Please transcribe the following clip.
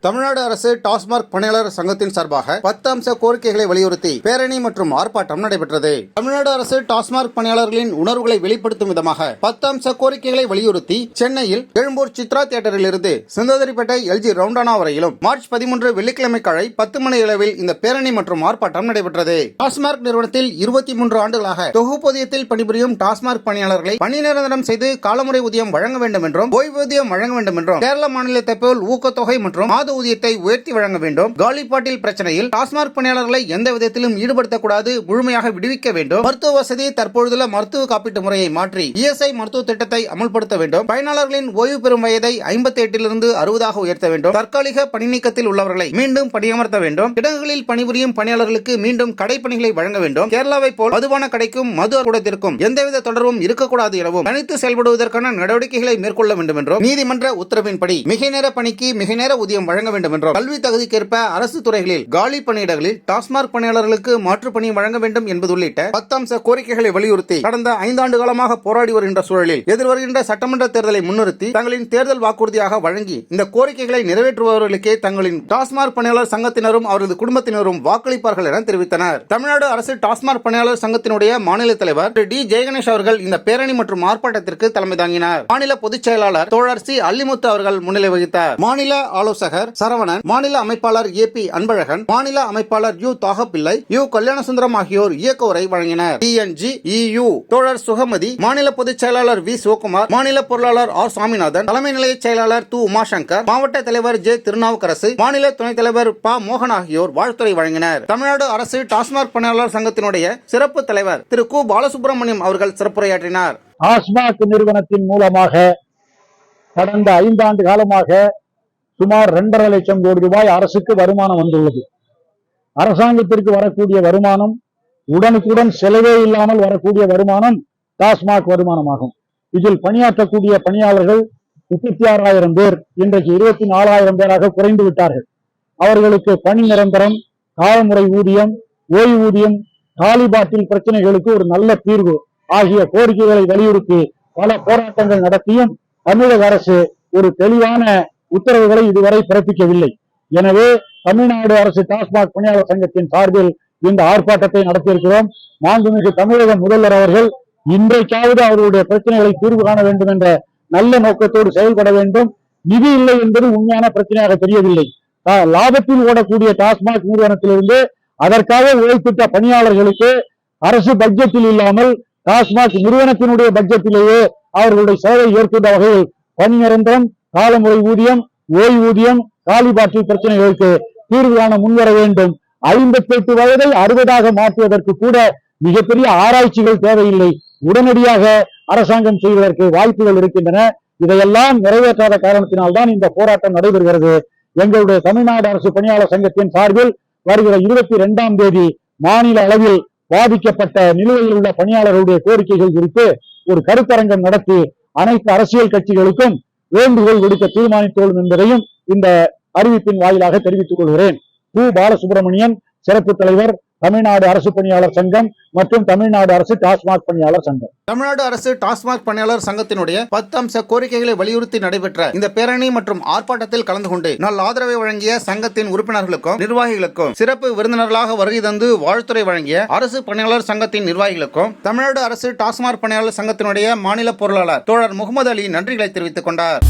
தமிழ்நாடு அரசு டாஸ்மாக் பணியாளர் சங்கத்தின் சார்பாக 10 அம்ச கோரிக்கைகளை வலியுறுத்தி பேரணி மற்றும் ஆர்ப்பாட்டம் நடைபெற்றது. தமிழ்நாடு அரசு டாஸ்மாக் பணியாளர்களின் உணர்வுகளை வெளிப்படுத்தும் விதமாக 10 அம்ச கோரிக்கைகளை வலியுறுத்தி சென்னையில் எழும்பூர் சித்ரா தியேட்டரில் இருந்து சிந்தாதிரிப்பேட்டை எல்ஜி ரவுண்டானா வரையிலும் மார்ச் 13 வெள்ளிக்கிழமை காலை 10 மணி அளவில் இந்த பேரணி மற்றும் ஆர்ப்பாட்டம் நடைபெற்றது. டாஸ்மாக் நிறுவனத்தில் 23 ஆண்டுகளாக தொகுப்பூதியத்தில் பணிபுரியும் டாஸ்மாக் பணியாளர்களை பணி நிரந்தரம் செய்து காலமுறை ஊதியம் வழங்க வேண்டும் என்றும் ஓய்வூதியம் வழங்க வேண்டும் என்றும் கேரள மாநிலத்தை போல் ஊக்கத்தொகை மற்றும் மாத ஊதியத்தை உயர்த்தி வழங்க வேண்டும். காலிப்பாட்டில் பிரச்சனையில் டாஸ்மாக் பணியாளர்களை எந்த விதத்திலும் ஈடுபடுத்தக்கூடாது, முழுமையாக விடுவிக்க வேண்டும். மருத்துவ வசதி தற்பொழுதுள்ள மருத்துவ காப்பீட்டு முறையை மாற்றி இஎஸ்ஐ மருத்துவ திட்டத்தை அமல்படுத்த வேண்டும். பயனாளர்களின் ஓய்வு பெறும் வயதை 58 60 உயர்த்த வேண்டும். தற்காலிக பணி நீக்கத்தில் உள்ளவர்களை மீண்டும் பணியமர்த்த வேண்டும். கிடங்குகளில் பணிபுரியும் பணியாளர்களுக்கு மீண்டும் கடைப்பணிகளை வழங்க வேண்டும். கேரளாவை போல் மதுபான கடைக்கும் மது கூடத்திற்கும் எந்தவித தொடர்பும் இருக்கக்கூடாது எனவும் தனித்து செயல்படுவதற்கான நடவடிக்கைகளை மேற்கொள்ள வேண்டும் என்றும் நீதிமன்ற உத்தரவின்படி மிக நேர பணிக்கு மிக நேர ஊதியம் வழங்க வேண்டும் என்றும் கல்வி தகுதிக்கேற்ப அரசு துறைகளில் காலி பணியிடங்களில் டாஸ்மாக் பணியாளர்களுக்கு மாற்று பணி வழங்க வேண்டும் என்பது உள்ளிட்ட 10 அம்ச கோரிக்கைகளை வலியுறுத்தி கடந்த 5 ஆண்டு காலமாக போராடி வருகின்ற சூழலில் எதிர்வருகின்ற சட்டமன்ற தேர்தலை முன்னிறுத்தி தங்களின் தேர்தல் வாக்குறுதியாக வழங்கி இந்த கோரிக்கைகளை நிறைவேற்றுபவர்களுக்கே தங்களின் டாஸ்மாக் பணியாளர் சங்கத்தினரும் அவரது குடும்பத்தினரும் வாக்களிப்பார்கள் என தெரிவித்தனர். தமிழ்நாடு அரசு டாஸ்மாக் பணியாளர் சங்கத்தினுடைய மாநில தலைவர் திரு டி ஜெயகணேஷ் அவர்கள் இந்த பேரணி மற்றும் ஆர்ப்பாட்டத்திற்கு தலைமை தாங்கினார். மாநில பொதுச் செயலாளர் தோழர் சி அல்லிமுத்து அவர்கள் முன்னிலை வகித்தார். மாநில ஆலோசகர் சரவணன், மாநில அமைப்பாளர் ஏ.பி. அன்பழகன், மாநில அமைப்பாளர் யு. தாகப்பிள்ளை, யு. கல்யாணசுந்தரம் ஆகியோர் இயக்க உரை வழங்கினர். டிஎன்ஜி தோழர் சுகமதி, மாநில பொதுச் செயலாளர் வி. சிவகுமார், மாநில பொருளாளர் ஆர். சாமிநாதன், தலைமை நிலைய செயலாளர் து. உமாசங்கர், மாவட்ட தலைவர் ஜே. திருநாவுக்கரசு, மாநில துணைத் தலைவர் ப. மோகன் ஆகியோர் வாழ்த்துரை வழங்கினர். தமிழ்நாடு அரசு டாஸ்மாக் பணியாளர் சங்கத்தினுடைய சிறப்பு தலைவர் திரு கு. பாலசுப்ரமணியம் அவர்கள் சிறப்புரையாற்றினார். டாஸ்மாக் நிறுவனத்தின் மூலமாக கடந்த 5 ஆண்டு காலமாக சுமார் 2.5 லட்சம் கோடி ரூபாய் அரசுக்கு வருமானம் வந்துள்ளது. அரசாங்கத்திற்கு வரக்கூடிய வருமானம் உடனுக்குடன் செலவே இல்லாமல் வரக்கூடிய வருமானம் டாஸ்மாக் வருமானமாகும். இதில் பணியாற்றக்கூடிய பணியாளர்கள் 36,000 பேர் இன்றைக்கு 24,000 பேராக குறைந்து விட்டார்கள். அவர்களுக்கு பணி நிரந்தரம், காலமுறை ஊதியம், ஓய்வூதியம், காலிபாட்டில் பிரச்சனைகளுக்கு ஒரு நல்ல தீர்வு ஆகிய கோரிக்கைகளை வலியுறுத்தி பல போராட்டங்கள் நடத்தியும் தமிழக அரசு ஒரு தெளிவான உத்தரவுகளை இதுவரை பிறப்பிக்கவில்லை. எனவே தமிழ்நாடு அரசு டாஸ்மாக் பணியாளர் சங்கத்தின் சார்பில் இந்த ஆர்ப்பாட்டத்தை நடத்தியிருக்கிறோம். மாண்புமிகு தமிழக முதல்வர் அவர்கள் இன்றைக்காவது அவர்களுடைய பிரச்சனைகளை தீர்வு காண வேண்டும் என்ற நல்ல நோக்கத்தோடு செயல்பட வேண்டும். நிதி இல்லை என்பது உண்மையான பிரச்சனையாக தெரியவில்லை. லாபத்தில் ஓடக்கூடிய டாஸ்மாக் நிறுவனத்திலிருந்து அதற்காக உழைப்பிட்ட பணியாளர்களுக்கு அரசு பட்ஜெட்டில் இல்லாமல் டாஸ்மாக் நிறுவனத்தினுடைய பட்ஜெட்டிலேயே அவர்களுடைய சேவை ஏற்கின்ற வகையில் பணி நிரந்தரம், காலமுறை ஊதியம், ஓய்வூதியம், காலிபாட்டில் பிரச்சனைகளுக்கு தீர்வு காண முன்வர வேண்டும். 58 வயதை 60 மாற்றுவதற்கு கூட மிகப்பெரிய ஆராய்ச்சிகள் தேவையில்லை. உடனடியாக அரசாங்கம் செய்வதற்கு வாய்ப்புகள் இருக்கின்றன. இதையெல்லாம் நிறைவேற்றாத காரணத்தினால்தான் இந்த போராட்டம் நடைபெறுகிறது. எங்களுடைய தமிழ்நாடு அரசு பணியாளர் சங்கத்தின் சார்பில் வருகிற 22ஆம் தேதி மாநில அளவில் பாதிக்கப்பட்ட நிலுவையில் உள்ள பணியாளர்களுடைய கோரிக்கைகள் குறித்து ஒரு கருத்தரங்கம் நடத்தி அனைத்து அரசியல் கட்சிகளுக்கும் வேண்டுகோள் விடுக்க தீர்மானித்துள்ளோம் என்பதையும் இந்த அறிவிப்பின் வாயிலாக தெரிவித்துக் கொள்கிறேன். கு. பாலசுப்ரமணியன், சிறப்பு தலைவர், தமிழ்நாடு அரசு பணியாளர் சங்கம் மற்றும் தமிழ்நாடு அரசு டாஸ்மாக் பணியாளர் சங்கம். தமிழ்நாடு அரசு டாஸ்மாக் பணியாளர் சங்கத்தினுடைய 10 அம்ச கோரிக்கைகளை வலியுறுத்தி நடைபெற்ற இந்த பேரணி மற்றும் ஆர்ப்பாட்டத்தில் கலந்து கொண்டு நல்ல ஆதரவை வழங்கிய சங்கத்தின் உறுப்பினர்களுக்கும் நிர்வாகிகளுக்கும், சிறப்பு விருந்தினர்களாக வருகை தந்து வாழ்த்துரை வழங்கிய அரசு பணியாளர் சங்கத்தின் நிர்வாகிகளுக்கும் தமிழ்நாடு அரசு டாஸ்மாக் பணியாளர் சங்கத்தினுடைய மாநில பொருளாளர் தோழர் முகமது அலி நன்றிகளை தெரிவித்துக் கொண்டார்.